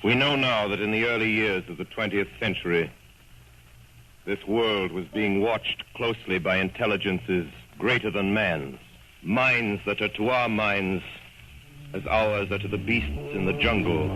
We know now that in the early years of the 20th century, this world was being watched closely by intelligences greater than man's, minds that are to our minds as ours are to the beasts in the jungle.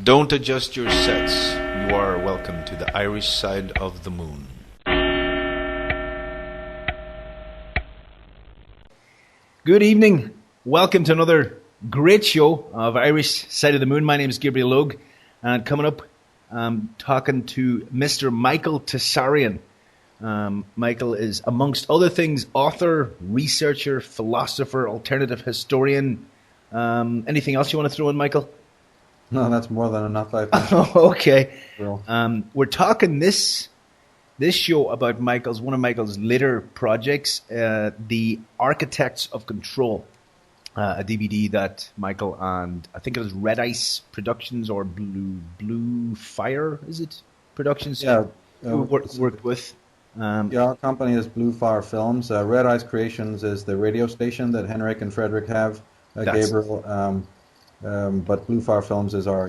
Don't adjust your sets. You are welcome to the Irish side of the moon. Good evening. Welcome to another great show of Irish Side of the Moon. My name is Gabriel Logue, and coming up, I'm talking to Mr. Michael Tsarion. Michael is, amongst other things, author, researcher, philosopher, alternative historian. Anything else you want to throw in, Michael? No, that's more than enough, I think. Okay. Well. We're talking this show about one of Michael's later projects, The Architects of Control, a DVD that Michael and I think it was Red Ice Productions or Blue Fire, is it? Productions? Yeah. Worked with. Our company is Blue Fire Films. Red Ice Creations is the radio station that Henrik and Frederick have. Gabriel. But Blue Fire Films is our,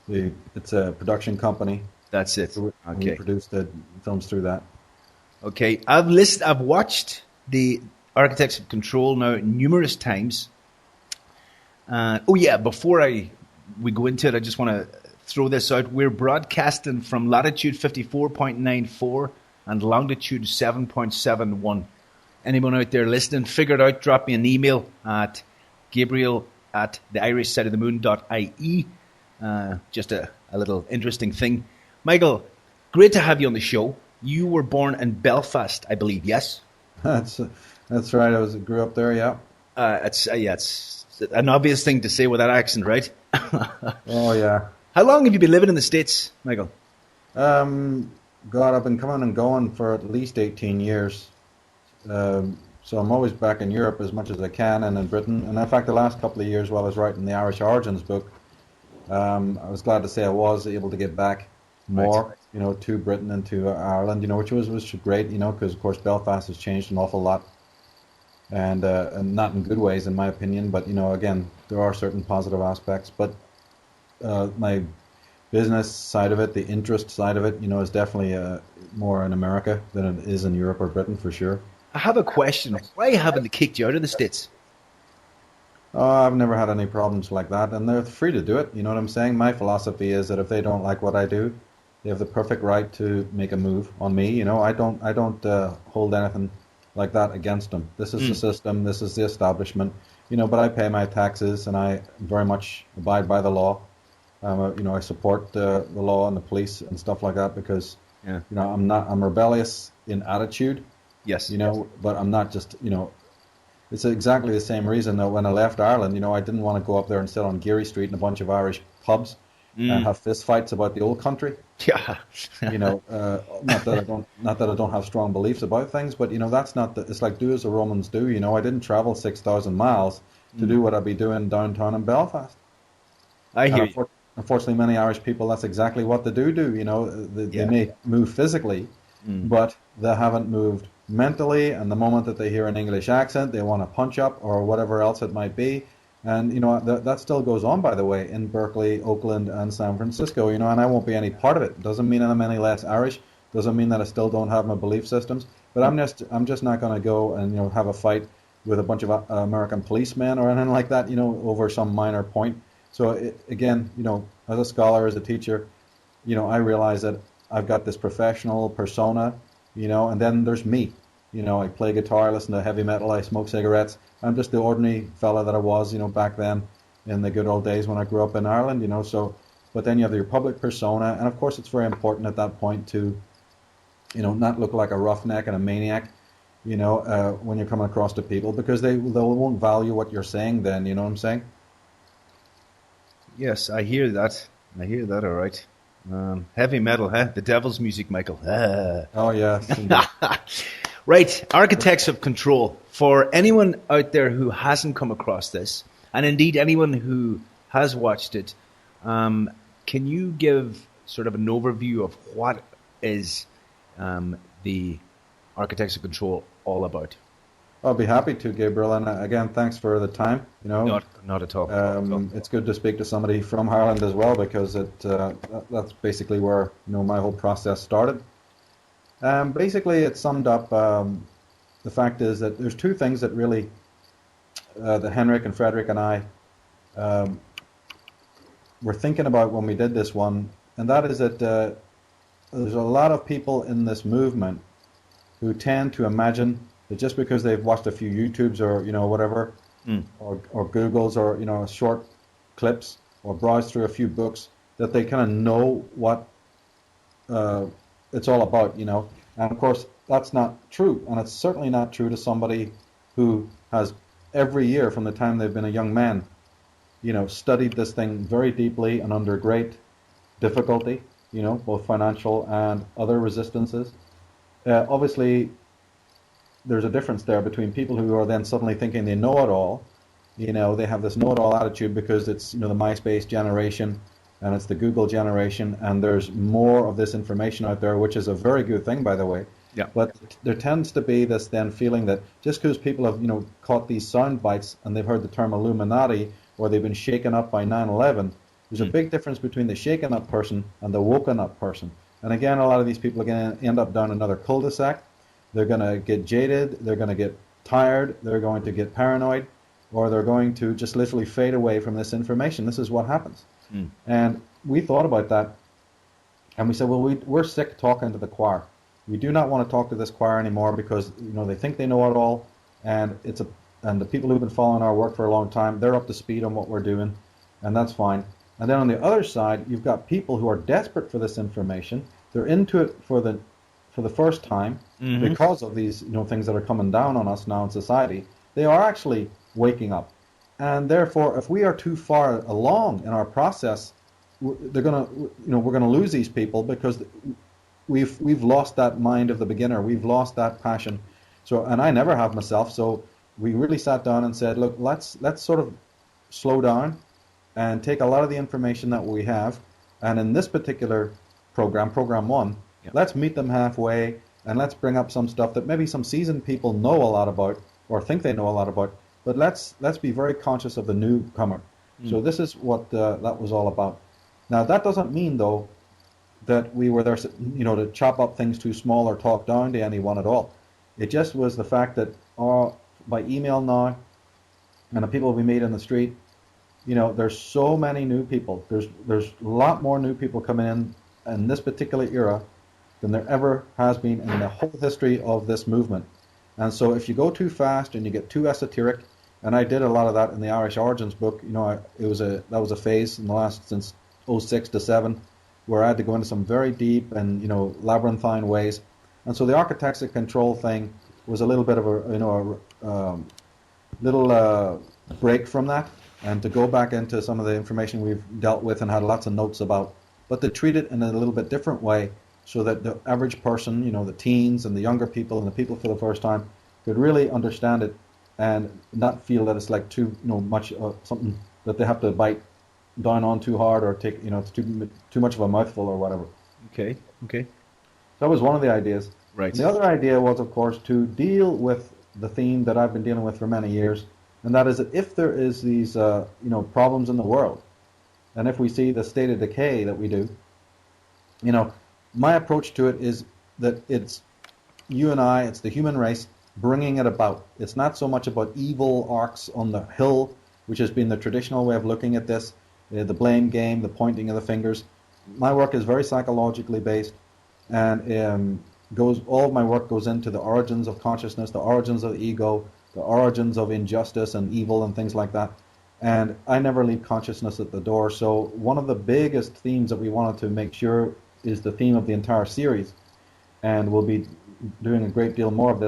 it's a production company. That's it. Okay. We produce the films through that. Okay. I've watched The Architects of Control now numerous times. Before we go into it, I just want to throw this out. We're broadcasting from latitude 54.94 and longitude 7.71. Anyone out there listening, figure it out, drop me an email at gabriel@theirishsideofthemoon.ie. Just a little interesting thing. Michael, great to have you on the show. You were born in Belfast, I believe, yes? That's right. I grew up there, yeah. It's an obvious thing to say with that accent, right? Oh, yeah. How long have you been living in the States, Michael? I've been coming and going for at least 18 years. So I'm always back in Europe as much as I can and in Britain. And in fact, the last couple of years while I was writing the Irish Origins book, I was glad to say I was able to get back more, right, to Britain and to Ireland, which was great, because of course Belfast has changed an awful lot. And not in good ways, in my opinion, but, again, there are certain positive aspects. But my business side of it, the interest side of it, is definitely more in America than it is in Europe or Britain, for sure. I have a question. Why haven't they kicked you out of the States? I've never had any problems like that, and they're free to do it. You know what I'm saying? My philosophy is that if they don't like what I do, they have the perfect right to make a move on me. I don't hold anything like that against them. This is the system. This is the establishment. But I pay my taxes, and I very much abide by the law. I support the law and the police and stuff like that because, I'm rebellious in attitude. Yes. But I'm not just, it's exactly the same reason that when I left Ireland, I didn't want to go up there and sit on Geary Street in a bunch of Irish pubs and have fist fights about the old country. Yeah. Not that I don't have strong beliefs about things, but that's not it's like do as the Romans do. I didn't travel 6,000 miles to do what I'd be doing downtown in Belfast. I hear you. Unfortunately, many Irish people, that's exactly what they do. They may move physically, but they haven't moved mentally, and the moment that they hear an English accent, they want to punch up or whatever else it might be. And, that still goes on, by the way, in Berkeley, Oakland, and San Francisco, and I won't be any part of it. Doesn't mean I'm any less Irish. Doesn't mean that I still don't have my belief systems. But I'm just not going to go and, have a fight with a bunch of American policemen or anything like that, over some minor point. So, again, as a scholar, as a teacher, I realize that I've got this professional persona, and then there's me. I play guitar, I listen to heavy metal, I smoke cigarettes. I'm just the ordinary fella that I was, back then in the good old days when I grew up in Ireland, so, but then you have your public persona, and of course it's very important at that point to, not look like a roughneck and a maniac, when you're coming across to people, because they won't value what you're saying then, you know what I'm saying? Yes, I hear that. I hear that, all right. Heavy metal, huh? The devil's music, Michael. Oh, yes, indeed. Right, Architects of Control. For anyone out there who hasn't come across this, and indeed anyone who has watched it, can you give sort of an overview of what is the Architects of Control all about? I'll be happy to, Gabriel. And again, thanks for the time. Not at all. It's good to speak to somebody from Ireland as well, because that's basically where my whole process started. Basically, it summed up. The fact is that there's two things that really that Henrik and Frederick and I were thinking about when we did this one, and that is that there's a lot of people in this movement who tend to imagine that just because they've watched a few YouTubes or whatever, or Googles or short clips, or browsed through a few books, that they kind of know what it's all about, And of course, that's not true, and it's certainly not true to somebody who has every year from the time they've been a young man, studied this thing very deeply and under great difficulty, both financial and other resistances. Obviously, there's a difference there between people who are then suddenly thinking they know it all. They have this know-it-all attitude because it's the MySpace generation and it's the Google generation, and there's more of this information out there, which is a very good thing, by the way. Yeah. But there tends to be this then feeling that just because people have caught these sound bites and they've heard the term Illuminati, or they've been shaken up by 9/11, there's a big difference between the shaken up person and the woken up person. And again, a lot of these people are going to end up down another cul-de-sac. They're going to get jaded, they're going to get tired, they're going to get paranoid, or they're going to just literally fade away from this information. This is what happens. And we thought about that, and we said, well, we're sick talking to the choir. We do not want to talk to this choir anymore, because they think they know it all, and and the people who've been following our work for a long time, they're up to speed on what we're doing, and that's fine. And then on the other side, you've got people who are desperate for this information. They're into it for the first time, because of these things that are coming down on us now in society. They are actually waking up, and therefore, if we are too far along in our process, we're gonna lose these people, because we've lost that mind of the beginner. We've lost that passion. So, and I never have myself. So we really sat down and said, look, let's sort of slow down and take a lot of the information that we have, and in this particular program 1, let's meet them halfway, and let's bring up some stuff that maybe some seasoned people know a lot about, or think they know a lot about, but let's be very conscious of the newcomer. So this is what that was all about. Now, that doesn't mean, though, that we were there, to chop up things too small or talk down to anyone at all. It just was the fact that by email now, and the people we meet in the street, there's so many new people. There's a lot more new people coming in this particular era than there ever has been in the whole history of this movement. And so if you go too fast and you get too esoteric, and I did a lot of that in the Irish Origins book, that was a phase in the last, since 06 to 7, where I had to go into some very deep and labyrinthine ways. And so the Architects of Control thing was a little bit of a little break from that, and to go back into some of the information we've dealt with and had lots of notes about, but to treat it in a little bit different way, so that the average person, the teens and the younger people and the people for the first time, could really understand it and not feel that it's like too much something that they have to bite down on too hard, or take it's too much of a mouthful or whatever. Okay. That was one of the ideas. Right. And the other idea was, of course, to deal with the theme that I've been dealing with for many years, and that is that if there is these problems in the world, and if we see the state of decay that we do, my approach to it is that it's you and I, it's the human race bringing it about. It's not so much about evil arcs on the hill, which has been the traditional way of looking at this, the blame game, the pointing of the fingers. My work is very psychologically based, and all of my work goes into the origins of consciousness, the origins of the ego, the origins of injustice and evil and things like that. And I never leave consciousness at the door. So one of the biggest themes that we wanted to make sure is the theme of the entire series, and we'll be doing a great deal more of this.